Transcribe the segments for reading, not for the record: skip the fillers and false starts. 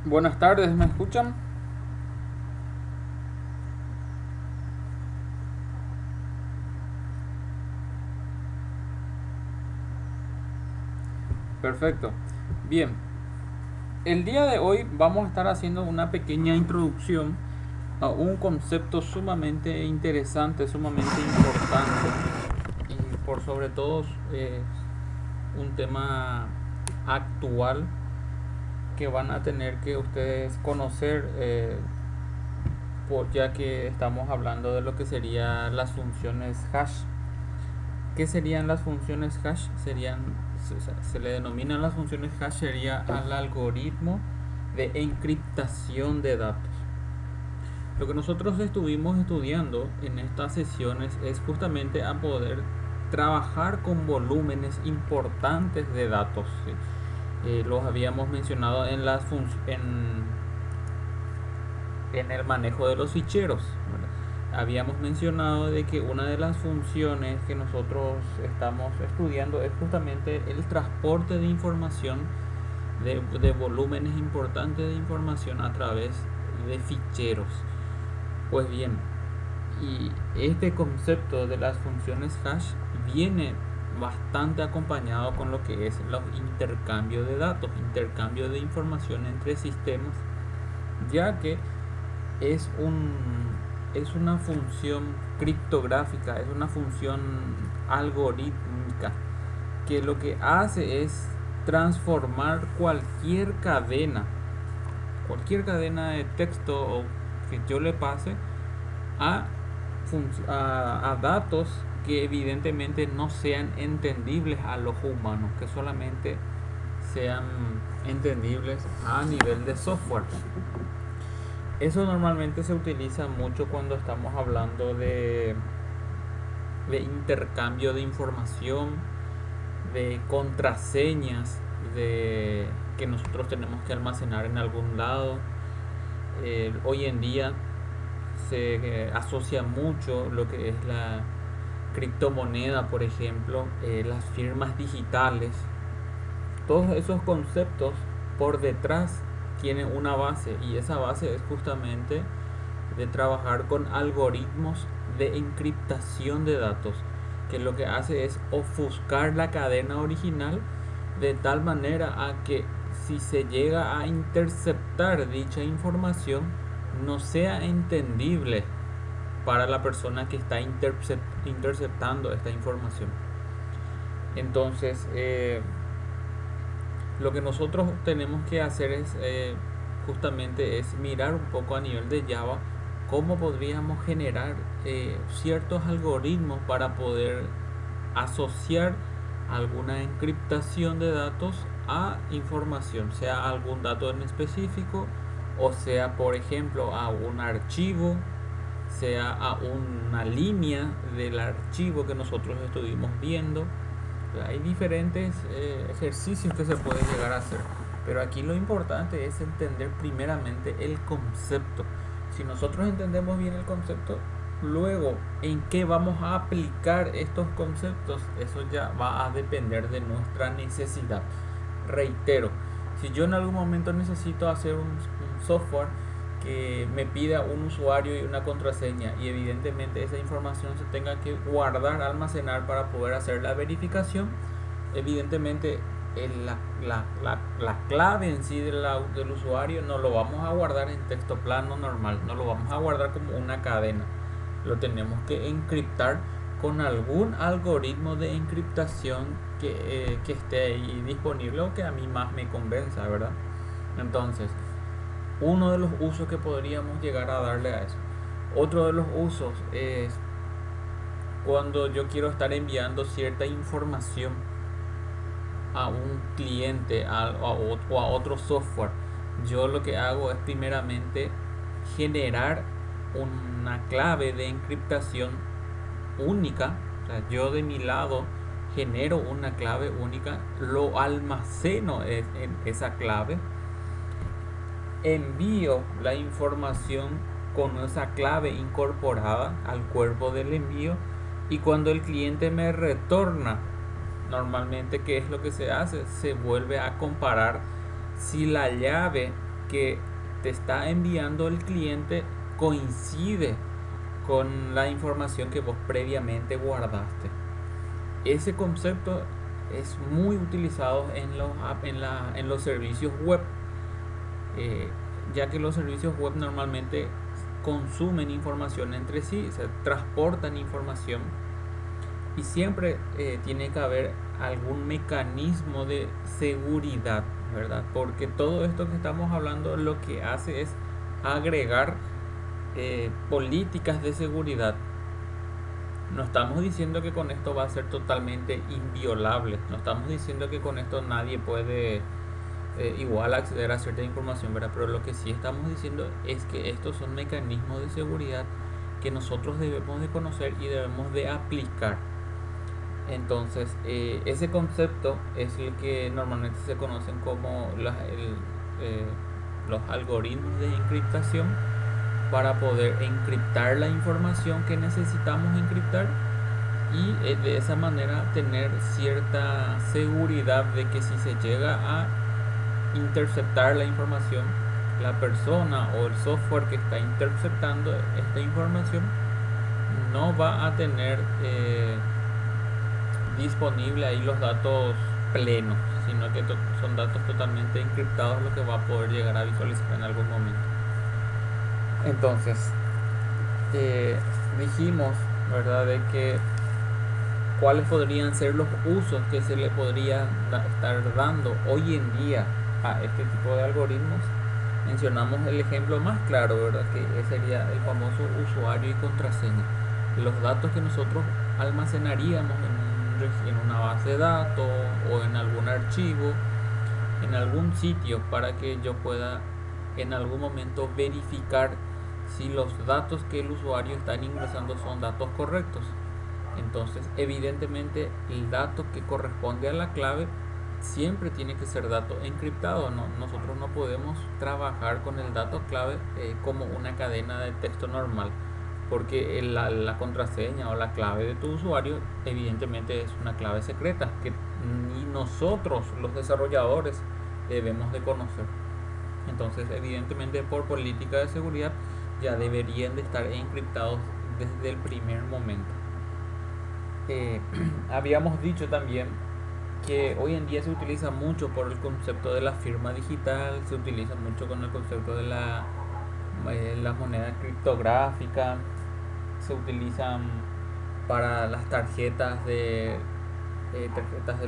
Buenas tardes, ¿me escuchan? Perfecto. Bien, el día de hoy vamos a estar haciendo una pequeña introducción a un concepto sumamente interesante, sumamente importante y por sobre todo un tema actual que van a tener que ustedes conocer, ya que estamos hablando de lo que serían las funciones hash. ¿Qué serían las funciones hash? Se le denominan las funciones hash sería al algoritmo de encriptación de datos. Lo que nosotros estuvimos estudiando en estas sesiones es justamente a poder trabajar con volúmenes importantes de datos. ¿Sí? Los habíamos mencionado en el manejo de los ficheros, ¿verdad? Habíamos mencionado de que una de las funciones que nosotros estamos estudiando es justamente el transporte de información, de volúmenes importantes de información a través de ficheros. Pues bien, y este concepto de las funciones hash viene bastante acompañado con lo que es los intercambios de datos, intercambio de información entre sistemas, ya que es un es una función criptográfica, es una función algorítmica que lo que hace es transformar cualquier cadena de texto o que yo le pase a, a datos que evidentemente no sean entendibles al ojo humano, que solamente sean entendibles a nivel de software. Eso normalmente se utiliza mucho cuando estamos hablando de intercambio de información, de contraseñas de, que nosotros tenemos que almacenar en algún lado. Hoy en día se asocia mucho lo que es la criptomoneda, por ejemplo, las firmas digitales. Todos esos conceptos por detrás tienen una base y esa base es justamente de trabajar con algoritmos de encriptación de datos, que lo que hace es ofuscar la cadena original de tal manera a que si se llega a interceptar dicha información no sea entendible para la persona que está interceptando esta información. Entonces, lo que nosotros tenemos que hacer es justamente es mirar un poco a nivel de Java cómo podríamos generar ciertos algoritmos para poder asociar alguna encriptación de datos a información, sea algún dato en específico o sea, por ejemplo, a un archivo, sea a una línea del archivo que nosotros estuvimos viendo. Hay diferentes ejercicios que se pueden llegar a hacer, pero aquí lo importante es entender primeramente el concepto. Si nosotros entendemos bien el concepto, luego en qué vamos a aplicar estos conceptos, eso ya va a depender de nuestra necesidad. Reitero, si yo en algún momento necesito hacer un software que me pida un usuario y una contraseña y evidentemente esa información se tenga que guardar, almacenar para poder hacer la verificación, evidentemente la clave en sí del usuario no lo vamos a guardar en texto plano normal, no lo vamos a guardar como una cadena, lo tenemos que encriptar con algún algoritmo de encriptación que esté ahí disponible o que a mí más me convenza, ¿verdad? Entonces, uno de los usos que podríamos llegar a darle a eso. Otro de los usos es cuando yo quiero estar enviando cierta información a un cliente o a otro software. Yo lo que hago es primeramente generar una clave de encriptación única. O sea, yo de mi lado genero una clave única, lo almaceno en esa clave, envío la información con esa clave incorporada al cuerpo del envío y cuando el cliente me retorna, normalmente qué es lo que se hace, se vuelve a comparar si la llave que te está enviando el cliente coincide con la información que vos previamente guardaste. Ese concepto es muy utilizado en los servicios web, eh, ya que los servicios web normalmente consumen información entre sí, se transportan información y siempre tiene que haber algún mecanismo de seguridad, ¿verdad? Porque todo esto que estamos hablando lo que hace es agregar políticas de seguridad. No estamos diciendo que con esto va a ser totalmente inviolable, no estamos diciendo que con esto nadie puede igual acceder a cierta información, ¿verdad? Pero lo que sí estamos diciendo es que estos son mecanismos de seguridad que nosotros debemos de conocer y debemos de aplicar. Entonces, ese concepto es el que normalmente se conocen como los algoritmos de encriptación para poder encriptar la información que necesitamos encriptar y de esa manera tener cierta seguridad de que si se llega a interceptar la información, la persona o el software que está interceptando esta información no va a tener disponible ahí los datos plenos, sino que son datos totalmente encriptados lo que va a poder llegar a visualizar en algún momento. Entonces, dijimos, ¿verdad?, de que cuáles podrían ser los usos que se le podría estar dando hoy en día a este tipo de algoritmos. Mencionamos el ejemplo más claro, ¿verdad?, que sería el famoso usuario y contraseña. Los datos que nosotros almacenaríamos en una base de datos o en algún archivo, en algún sitio, para que yo pueda en algún momento verificar si los datos que el usuario está ingresando son datos correctos. Entonces, evidentemente, el dato que corresponde a la clave siempre tiene que ser dato encriptado. Nosotros no podemos trabajar con el dato clave como una cadena de texto normal, porque la contraseña o la clave de tu usuario evidentemente es una clave secreta que ni nosotros los desarrolladores debemos de conocer. Entonces, evidentemente, por política de seguridad ya deberían de estar encriptados desde el primer momento. Habíamos dicho también que hoy en día se utiliza mucho por el concepto de la firma digital, se utiliza mucho con el concepto de la moneda criptográfica, se utilizan para las tarjetas de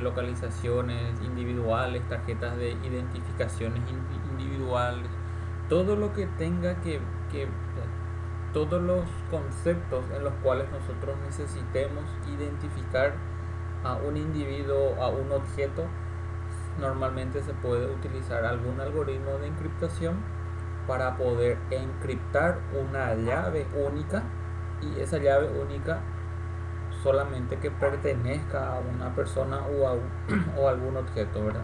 localizaciones individuales, tarjetas de identificaciones individuales, todo lo que tenga que todos los conceptos en los cuales nosotros necesitemos identificar a un individuo, a un objeto, normalmente se puede utilizar algún algoritmo de encriptación para poder encriptar una llave única, y esa llave única solamente que pertenezca a una persona o a algún objeto, ¿verdad?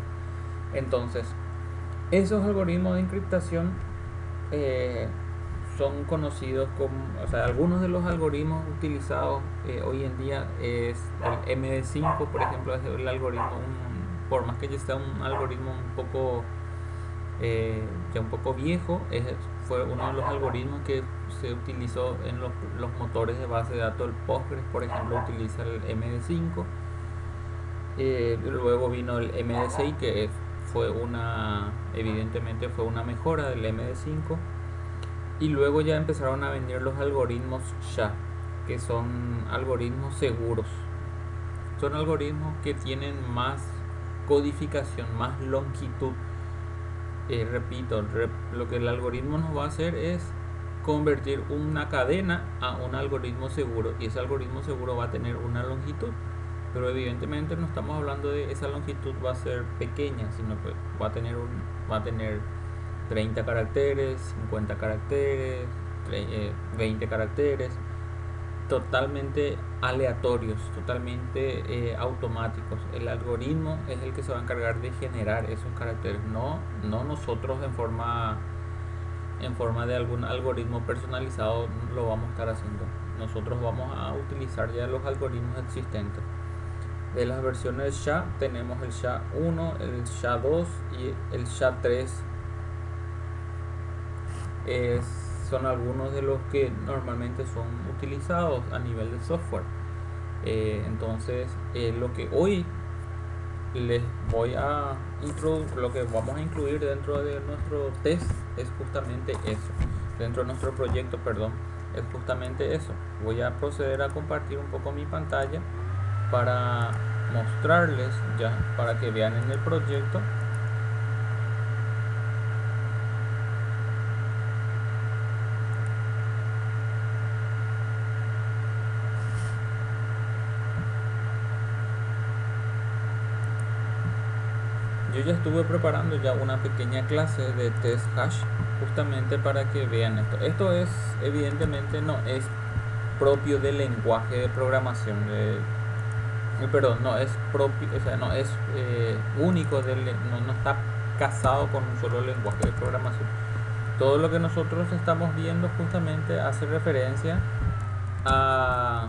Entonces, esos algoritmos de encriptación son conocidos como, o sea, algunos de los algoritmos utilizados hoy en día es el MD5, por ejemplo, es el algoritmo, por más que ya sea un algoritmo un poco ya un poco viejo, fue uno de los algoritmos que se utilizó en los motores de base de datos. El Postgres, por ejemplo, utiliza el MD5. Luego vino el MD6, que evidentemente fue una mejora del MD5. Y luego ya empezaron a venir los algoritmos SHA, que son algoritmos seguros. Son algoritmos que tienen más codificación, más longitud. Repito, lo que el algoritmo nos va a hacer es convertir una cadena a un algoritmo seguro, y ese algoritmo seguro va a tener una longitud, pero evidentemente no estamos hablando de esa longitud va a ser pequeña, sino que va a tener 30 caracteres, 50 caracteres, 20 caracteres, totalmente aleatorios, totalmente automáticos. El algoritmo es el que se va a encargar de generar esos caracteres, no nosotros en forma de algún algoritmo personalizado lo vamos a estar haciendo. Nosotros vamos a utilizar ya los algoritmos existentes. De las versiones SHA tenemos el SHA 1, el SHA 2 y el SHA 3. son algunos de los que normalmente son utilizados a nivel de software. Entonces, lo que hoy les voy a introducir, lo que vamos a incluir dentro de nuestro test es justamente eso, dentro de nuestro proyecto, perdón, es justamente eso. Voy a proceder a compartir un poco mi pantalla para mostrarles ya, para que vean en el proyecto. Yo ya estuve preparando ya una pequeña clase de test hash justamente para que vean esto. Esto es, evidentemente no es propio del lenguaje de programación, perdón, no es propio, o sea, no es único no está casado con un solo lenguaje de programación. Todo lo que nosotros estamos viendo justamente hace referencia a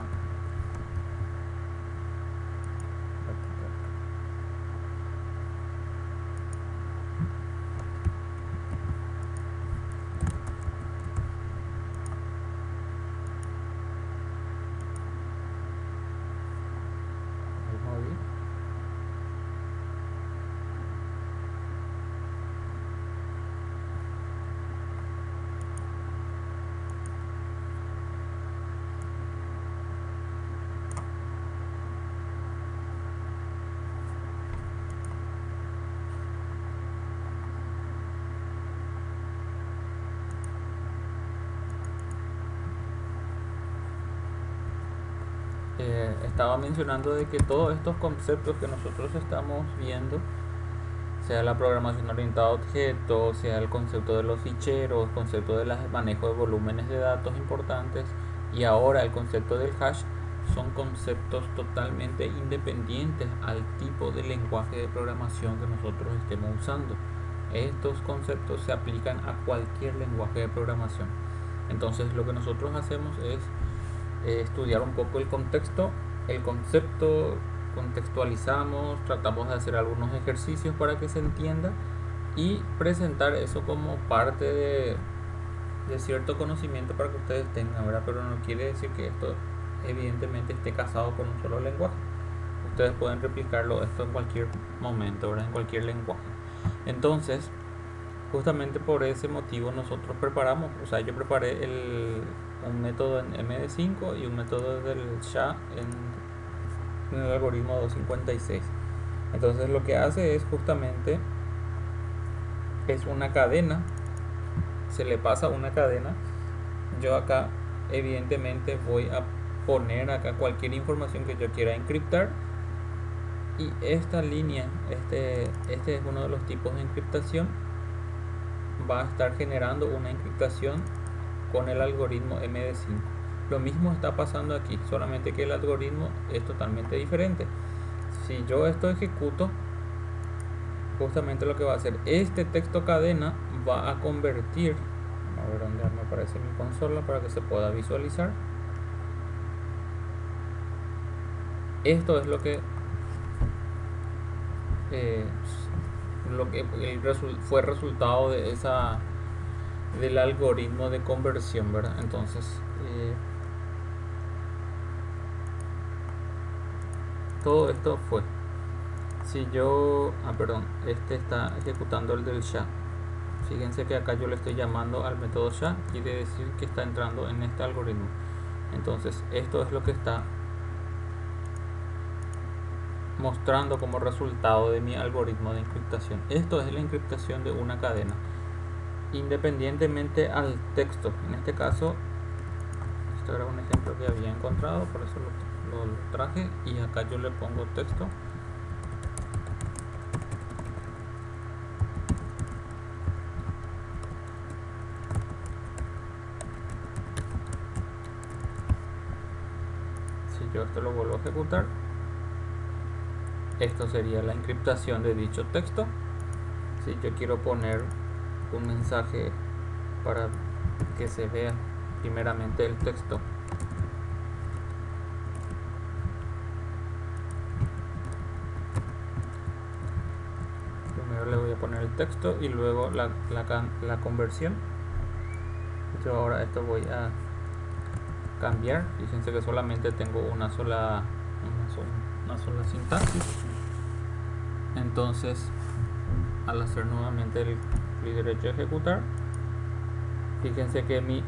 estaba mencionando de que todos estos conceptos que nosotros estamos viendo, sea la programación orientada a objetos, sea el concepto de los ficheros, concepto del manejo de volúmenes de datos importantes y ahora el concepto del hash, son conceptos totalmente independientes al tipo de lenguaje de programación que nosotros estemos usando. Estos conceptos se aplican a cualquier lenguaje de programación. Entonces lo que nosotros hacemos es estudiar un poco el contexto, el concepto, contextualizamos, tratamos de hacer algunos ejercicios para que se entienda y presentar eso como parte de cierto conocimiento para que ustedes tengan, ¿verdad? Pero no quiere decir que esto evidentemente esté casado con un solo lenguaje. Ustedes pueden replicarlo esto en cualquier momento, ¿verdad? En cualquier lenguaje. Entonces, justamente por ese motivo nosotros preparamos, o sea, yo preparé un método en MD5 y un método del SHA en el algoritmo 256. Entonces lo que hace es justamente es una cadena, se le pasa una cadena. Yo acá evidentemente voy a poner acá cualquier información que yo quiera encriptar y esta línea, este es uno de los tipos de encriptación, va a estar generando una encriptación con el algoritmo MD5. Lo mismo está pasando aquí, solamente que el algoritmo es totalmente diferente. Si yo esto ejecuto, justamente lo que va a hacer este texto cadena va a convertir, a ver dónde me aparece mi consola para que se pueda visualizar. Esto es lo que fue resultado de del algoritmo de conversión, ¿verdad? Entonces todo esto fue, si yo, perdón, este está ejecutando el del SHA. Fíjense que acá yo le estoy llamando al método SHA, quiere decir que está entrando en este algoritmo. Entonces esto es lo que está mostrando como resultado de mi algoritmo de encriptación. Esto es la encriptación de una cadena independientemente al texto. En este caso, este era un ejemplo que había encontrado, por eso lo traje, y acá yo le pongo texto. Si yo esto lo vuelvo a ejecutar, esto sería la encriptación de dicho texto. Si yo quiero poner un mensaje para que se vea primeramente el texto, primero le voy a poner el texto y luego la conversión. Yo ahora esto voy a cambiar. Fíjense que solamente tengo una sola sintaxis. Entonces, al hacer nuevamente el clic derecho a ejecutar, fíjense que mi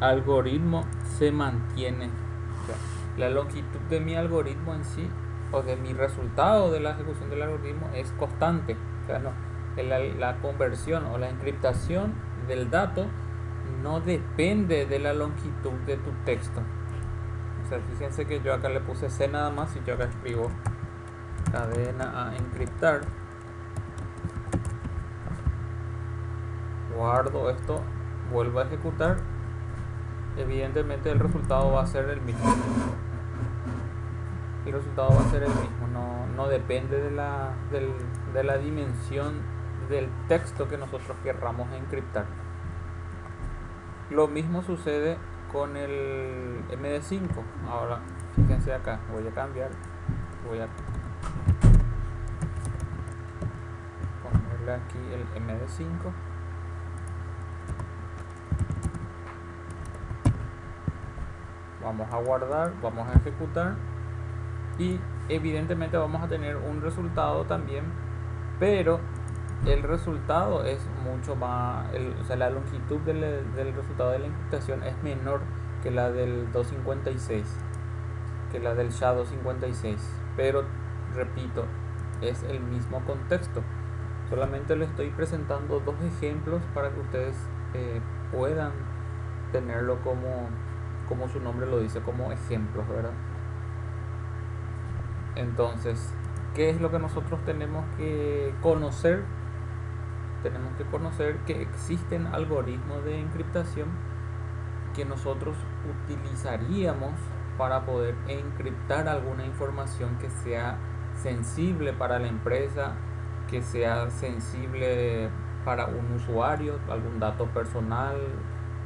algoritmo se mantiene. O sea, la longitud de mi algoritmo en sí, o de mi resultado de la ejecución del algoritmo, es constante. O sea, no, la conversión o la encriptación del dato no depende de la longitud de tu texto. O sea, fíjense que yo acá le puse C nada más y yo acá escribo cadena a encriptar. Guardo esto, vuelvo a ejecutar. Evidentemente el resultado va a ser el mismo. El resultado va a ser el mismo, no depende de la dimensión del texto que nosotros querramos encriptar. Lo mismo sucede con el MD5. Ahora, fíjense acá, voy a cambiar, voy a ponerle aquí el MD5. Vamos a guardar, vamos a ejecutar y evidentemente vamos a tener un resultado también, pero el resultado es mucho más, o sea, la longitud del resultado de la encriptación es menor que la del 256, que la del SHA-256, pero repito, es el mismo contexto. Solamente les estoy presentando dos ejemplos para que ustedes puedan tenerlo como su nombre lo dice, como ejemplos, ¿verdad? Entonces, ¿qué es lo que nosotros tenemos que conocer? Tenemos que conocer que existen algoritmos de encriptación que nosotros utilizaríamos para poder encriptar alguna información que sea sensible para la empresa, que sea sensible para un usuario, algún dato personal,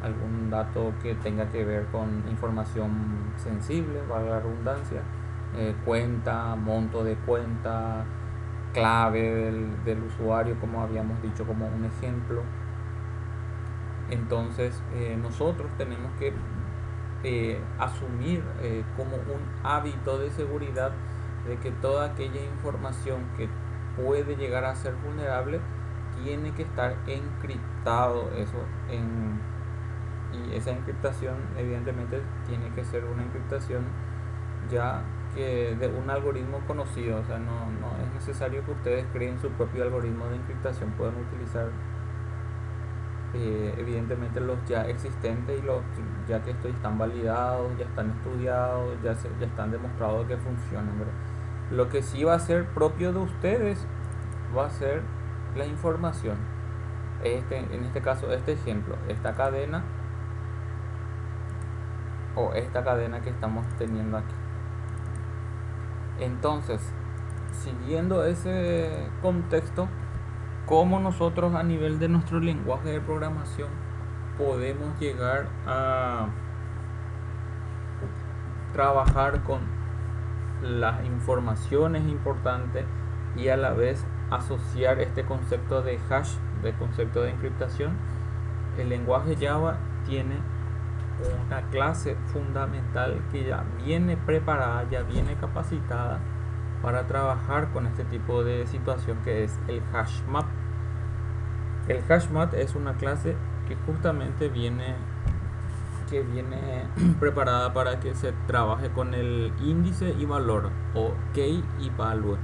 algún dato que tenga que ver con información sensible, valga la redundancia, cuenta, monto de cuenta, clave del usuario, como habíamos dicho como un ejemplo. Entonces nosotros tenemos que asumir como un hábito de seguridad de que toda aquella información que puede llegar a ser vulnerable tiene que estar encriptado eso y esa encriptación evidentemente tiene que ser una encriptación ya que de un algoritmo conocido. O sea, no es necesario que ustedes creen su propio algoritmo de encriptación, pueden utilizar evidentemente los ya existentes y los ya que estos están validados, ya están estudiados, ya están demostrados que funcionan, ¿verdad? Lo que sí va a ser propio de ustedes va a ser la información. En este caso, este ejemplo, esta cadena o esta cadena que estamos teniendo aquí. Entonces, siguiendo ese contexto, ¿cómo nosotros a nivel de nuestro lenguaje de programación podemos llegar a trabajar con las informaciones importantes y a la vez asociar este concepto de hash, de concepto de encriptación? El lenguaje Java tiene una clase fundamental que ya viene preparada, ya viene capacitada para trabajar con este tipo de situación, que es el hashmap. El hashmap es una clase que justamente viene preparada para que se trabaje con el índice y valor, o key y value.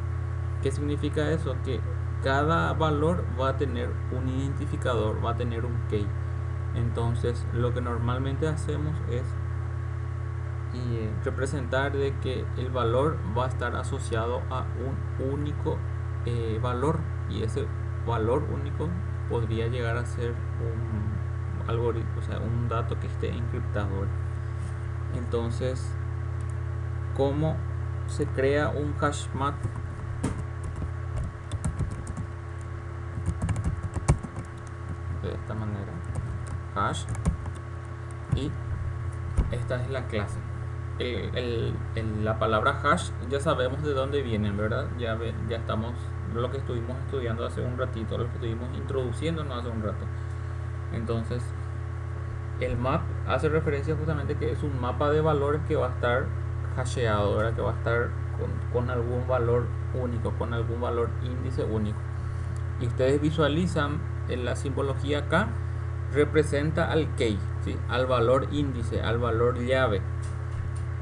¿Qué significa eso? Que cada valor va a tener un identificador, va a tener un key. Entonces lo que normalmente hacemos es representar de que el valor va a estar asociado a un único valor, y ese valor único podría llegar a ser un algoritmo, o sea, un dato que esté encriptado. Entonces, ¿cómo se crea un hashmap? De esta manera, hash, y esta es la clase. La palabra hash ya sabemos de dónde vienen, ¿verdad? Ya estamos, lo que estuvimos estudiando hace un ratito, lo que estuvimos introduciéndonos hace un rato. Entonces, El map hace referencia justamente que es un mapa de valores que va a estar hasheado, ¿verdad? Que va a estar con algún valor único, con algún valor índice único. Y ustedes visualizan en la simbología acá, representa al key, ¿sí? Al valor índice, al valor llave,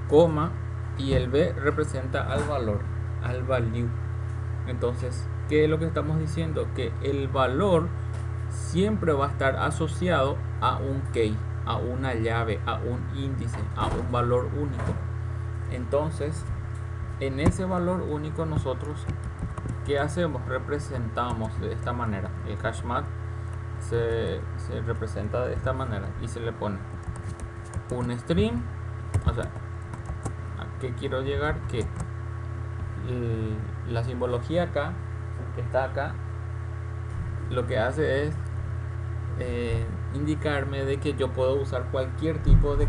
coma, y el B representa al valor, al value. Entonces, ¿qué es lo que estamos diciendo? Que el valor siempre va a estar asociado a un key, a una llave, a un índice, a un valor único. Entonces, en ese valor único nosotros, ¿qué hacemos? Representamos de esta manera. El hash map se representa de esta manera y se le pone un string. O sea, ¿a qué quiero llegar? Que la simbología acá, que está acá, lo que hace es indicarme de que yo puedo usar cualquier tipo de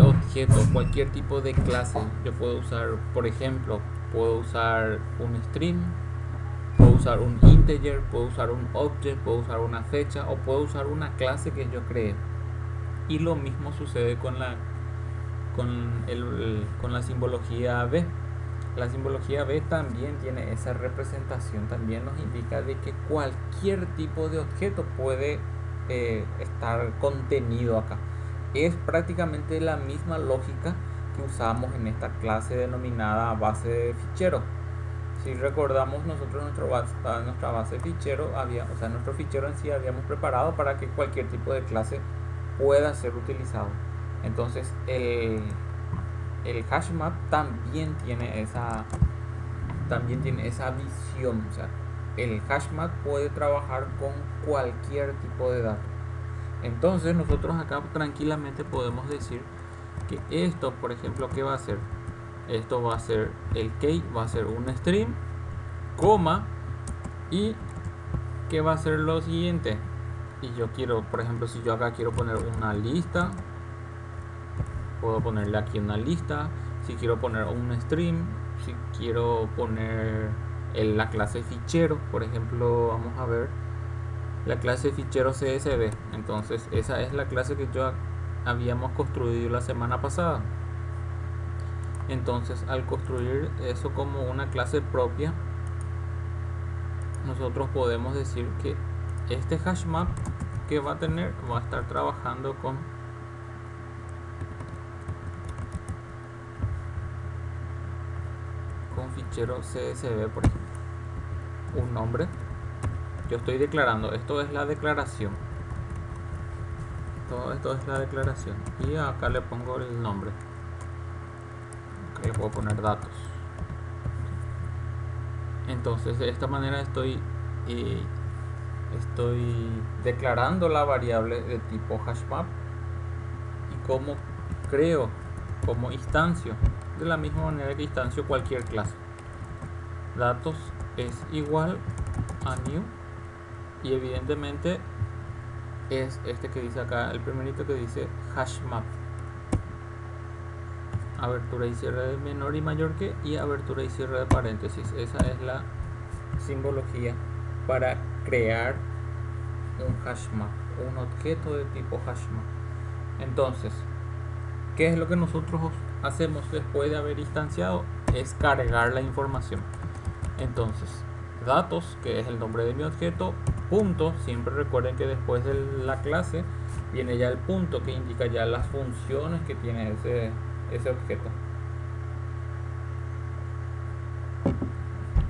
objeto, cualquier tipo de clase. Yo puedo usar, por ejemplo, puedo usar un string, puedo usar un integer, puedo usar un object, puedo usar una fecha o puedo usar una clase que yo creé. Y lo mismo sucede con la simbología B. La simbología B también tiene esa representación, también nos indica de que cualquier tipo de objeto puede estar contenido acá. Es prácticamente la misma lógica que usamos en esta clase denominada base de fichero. Si recordamos, nosotros nuestra base de fichero o sea, nuestro fichero en sí habíamos preparado para que cualquier tipo de clase pueda ser utilizado. Entonces el hash map también tiene esa visión. O sea, el hash map puede trabajar con cualquier tipo de datos. Entonces nosotros acá tranquilamente podemos decir que esto, por ejemplo, ¿qué va a hacer? Esto va a ser el key, va a ser un string, coma, y ¿qué va a ser lo siguiente? Y yo quiero, por ejemplo, si yo acá quiero poner una lista, puedo ponerle aquí una lista. Si quiero poner un string, si quiero poner la clase fichero, por ejemplo, vamos a ver la clase fichero CSV. Entonces esa es la clase que yo habíamos construido la semana pasada. Entonces al construir eso como una clase propia, nosotros podemos decir que este hash map que va a estar trabajando con fichero CSV, por ejemplo, un nombre. Yo estoy declarando, esto es la declaración, todo esto es la declaración, y acá le pongo el nombre, acá le puedo poner datos. Entonces de esta manera estoy declarando la variable de tipo hashmap y como creo, como instancio, de la misma manera que instancio cualquier clase. Datos es igual a new, y evidentemente es este que dice acá, el primerito que dice hashmap, abertura y cierre de menor y mayor que, y abertura y cierre de paréntesis. Esa es la simbología para crear un hashmap, un objeto de tipo hashmap. Entonces, ¿qué es lo que nosotros hacemos después de haber instanciado? Es cargar la información. Entonces, datos, que es el nombre de mi objeto, punto, siempre recuerden que después de la clase viene ya el punto que indica ya las funciones que tiene ese objeto.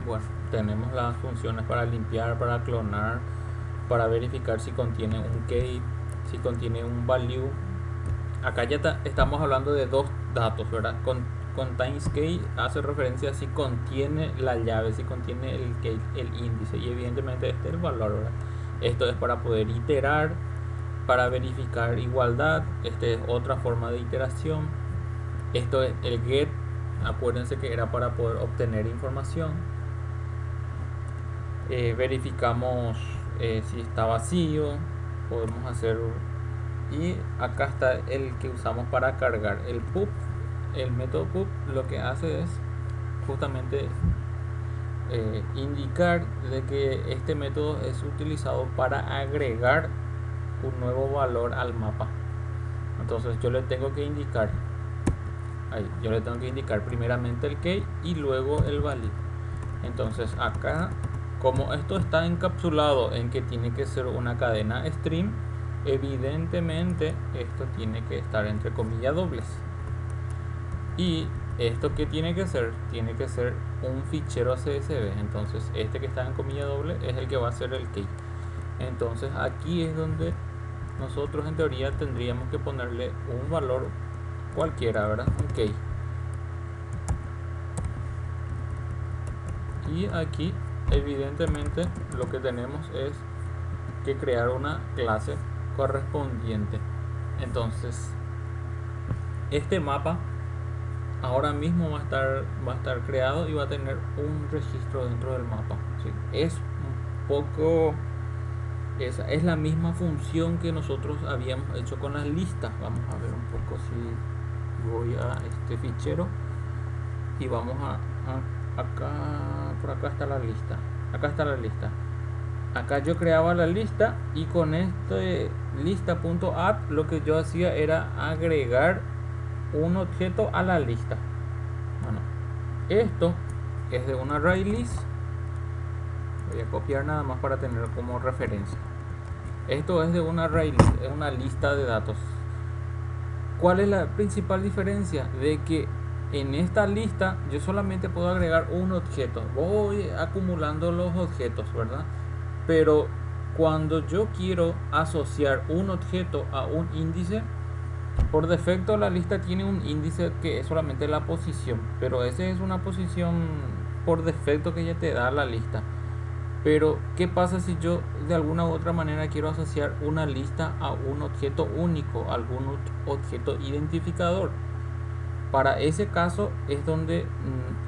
Bueno, tenemos las funciones para limpiar, para clonar, para verificar si contiene un key, si contiene un value. Acá ya estamos hablando de dos datos, ¿verdad? Contains key hace referencia a si contiene la llave, si contiene el key, el índice, y evidentemente este es el valor, ¿verdad? Esto es para poder iterar, para verificar igualdad. Este es otra forma de iteración. Esto es el get, acuérdense que era para poder obtener información. Verificamos si está vacío, podemos hacer. Y acá está el que usamos para cargar, el pub. El método pub lo que hace es justamente indicar de que este método es utilizado para agregar un nuevo valor al mapa. Entonces yo le tengo que indicar, ahí, yo le tengo que indicar primeramente el key y luego el valid. Entonces acá, como esto está encapsulado en que tiene que ser una cadena stream, evidentemente esto tiene que estar entre comillas dobles. Y esto que tiene que ser un fichero CSV. Entonces este que está en comilla doble es el que va a ser el key. Entonces aquí es donde nosotros en teoría tendríamos que ponerle un valor cualquiera, ¿verdad? Un key. Y aquí evidentemente lo que tenemos es que crear una clase correspondiente. Entonces este mapa ahora mismo va a estar creado y va a tener un registro dentro del mapa, ¿sí? Es un poco, esa es la misma función que nosotros habíamos hecho con las listas. Vamos a ver un poco si voy a este fichero y vamos a acá, por acá está la lista. Acá está la lista. Acá yo creaba la lista y con este lista.add lo que yo hacía era agregar un objeto a la lista. Bueno, esto es de un array list. Voy a copiar nada más para tener como referencia. Esto es de un array list, es una lista de datos. ¿Cuál es la principal diferencia? De que en esta lista yo solamente puedo agregar un objeto. Voy acumulando los objetos, ¿verdad? Pero cuando yo quiero asociar un objeto a un índice, por defecto la lista tiene un índice que es solamente la posición, pero esa es una posición por defecto que ya te da la lista. Pero ¿qué pasa si yo de alguna u otra manera quiero asociar una lista a un objeto único, algún objeto identificador? Para ese caso es donde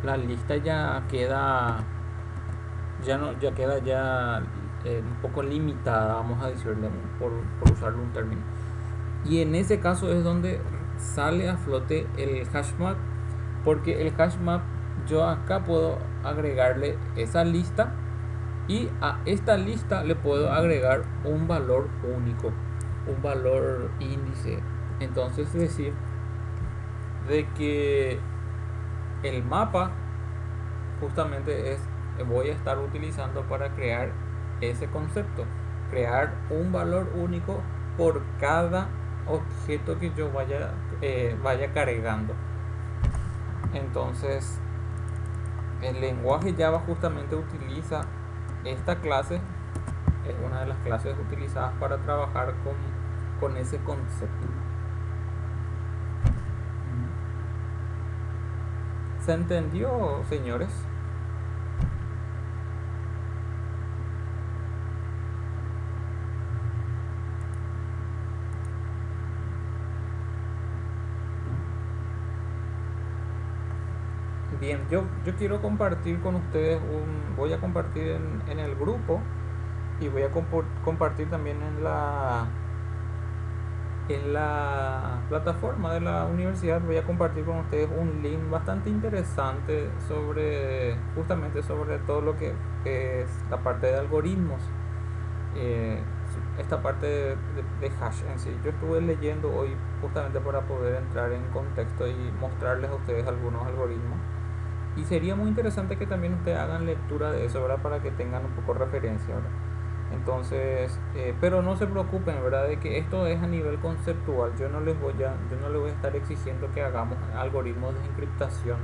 la lista ya queda un poco limitada, vamos a decirle, por usarle un término. Y en ese caso es donde sale a flote el hash map, porque el hash map yo acá puedo agregarle esa lista y a esta lista le puedo agregar un valor único, un valor índice. Entonces es decir de que el mapa justamente voy a estar utilizando para crear ese concepto, crear un valor único por cada objeto que yo vaya cargando. Entonces el lenguaje Java justamente utiliza esta clase, es una de las clases utilizadas para trabajar con ese concepto. ¿Se entendió, señores? Bien, yo quiero compartir con ustedes voy a compartir en el grupo y voy a compartir también en la plataforma de la universidad. Voy a compartir con ustedes un link bastante interesante justamente sobre todo lo que es la parte de algoritmos, eh, esta parte de hash en sí. Yo estuve leyendo hoy justamente para poder entrar en contexto y mostrarles a ustedes algunos algoritmos. Y sería muy interesante que también ustedes hagan lectura de eso, ¿verdad? Para que tengan un poco de referencia, ¿verdad? Entonces, pero no se preocupen, ¿verdad? De que esto es a nivel conceptual. Yo no les voy a estar exigiendo que hagamos algoritmos de encriptación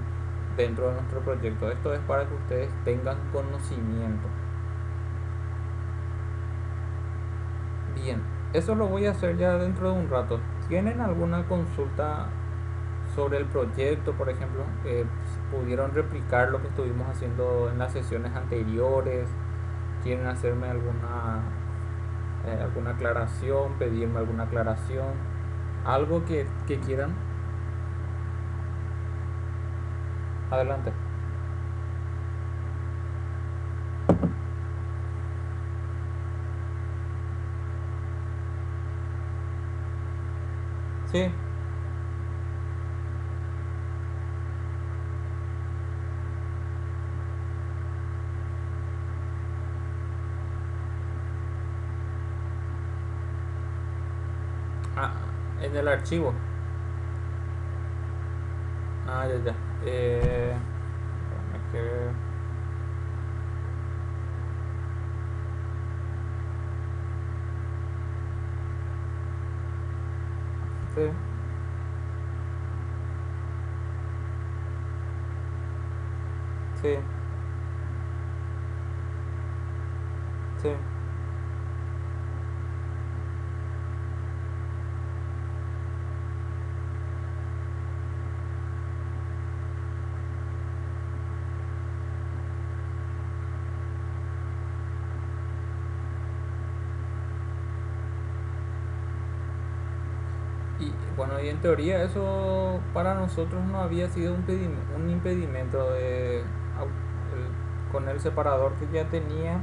dentro de nuestro proyecto. Esto es para que ustedes tengan conocimiento. Bien, eso lo voy a hacer ya dentro de un rato. ¿Tienen alguna consulta sobre el proyecto, por ejemplo? ¿Pudieron replicar lo que estuvimos haciendo en las sesiones anteriores? ¿Quieren hacerme alguna aclaración, pedirme alguna aclaración? ¿Algo que quieran? Adelante. Sí. Ah, En el archivo. Ah, ya, ya. Déjame que... Sí, sí, sí. Y bueno, y en teoría eso para nosotros no había sido un impedimento con el separador que ya tenía,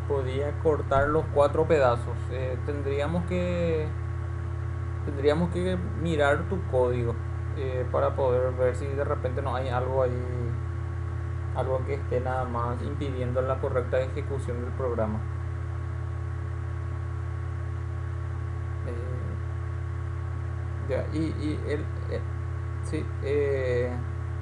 podía cortar los cuatro pedazos. Tendríamos que mirar tu código, para poder ver si de repente no hay algo ahí, algo que esté nada más impidiendo la correcta ejecución del programa. Eh, Ya, sí,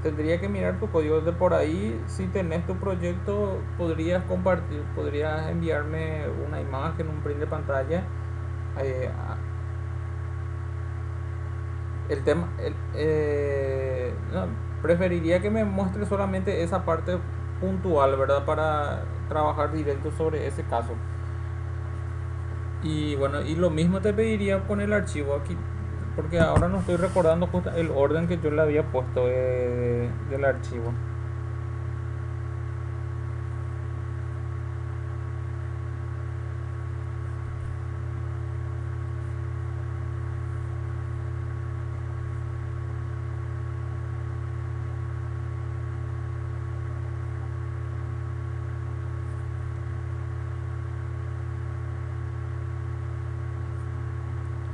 tendría que mirar tu código de por ahí. Si tenés tu proyecto, podrías compartir, podrías enviarme una imagen, un print de pantalla. eh, a- el tema, no, preferiría que me muestre solamente esa parte puntual, ¿verdad? Para trabajar directo sobre ese caso. Y bueno, y lo mismo te pediría con el archivo aquí, porque ahora no estoy recordando justo el orden que yo le había puesto, del archivo.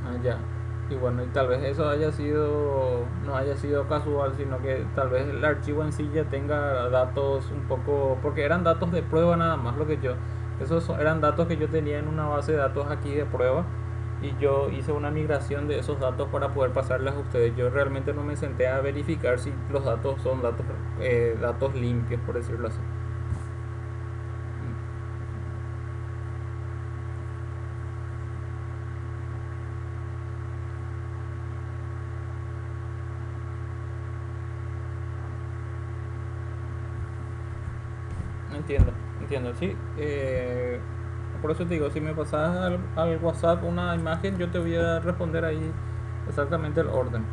Ah, ya. Y bueno, y tal vez eso haya sido, no haya sido casual, sino que tal vez el archivo en sí ya tenga datos un poco, porque eran datos de prueba nada más, eran datos que yo tenía en una base de datos aquí de prueba, y yo hice una migración de esos datos para poder pasarles a ustedes. Yo realmente no me senté a verificar si los datos son datos limpios, por decirlo así. Entiendo, entiendo, sí. Por eso te digo, si me pasas al WhatsApp una imagen, yo te voy a responder ahí exactamente el orden.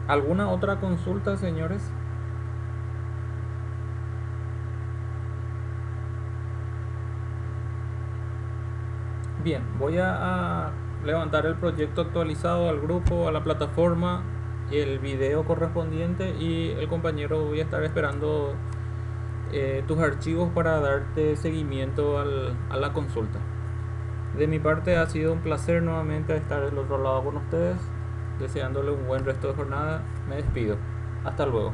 ¿Alguna otra consulta, señores? Bien, voy a levantar el proyecto actualizado al grupo, a la plataforma, y el video correspondiente, y el compañero voy a estar esperando tus archivos para darte seguimiento a la consulta. De mi parte ha sido un placer nuevamente estar del otro lado con ustedes, deseándole un buen resto de jornada. Me despido. Hasta luego.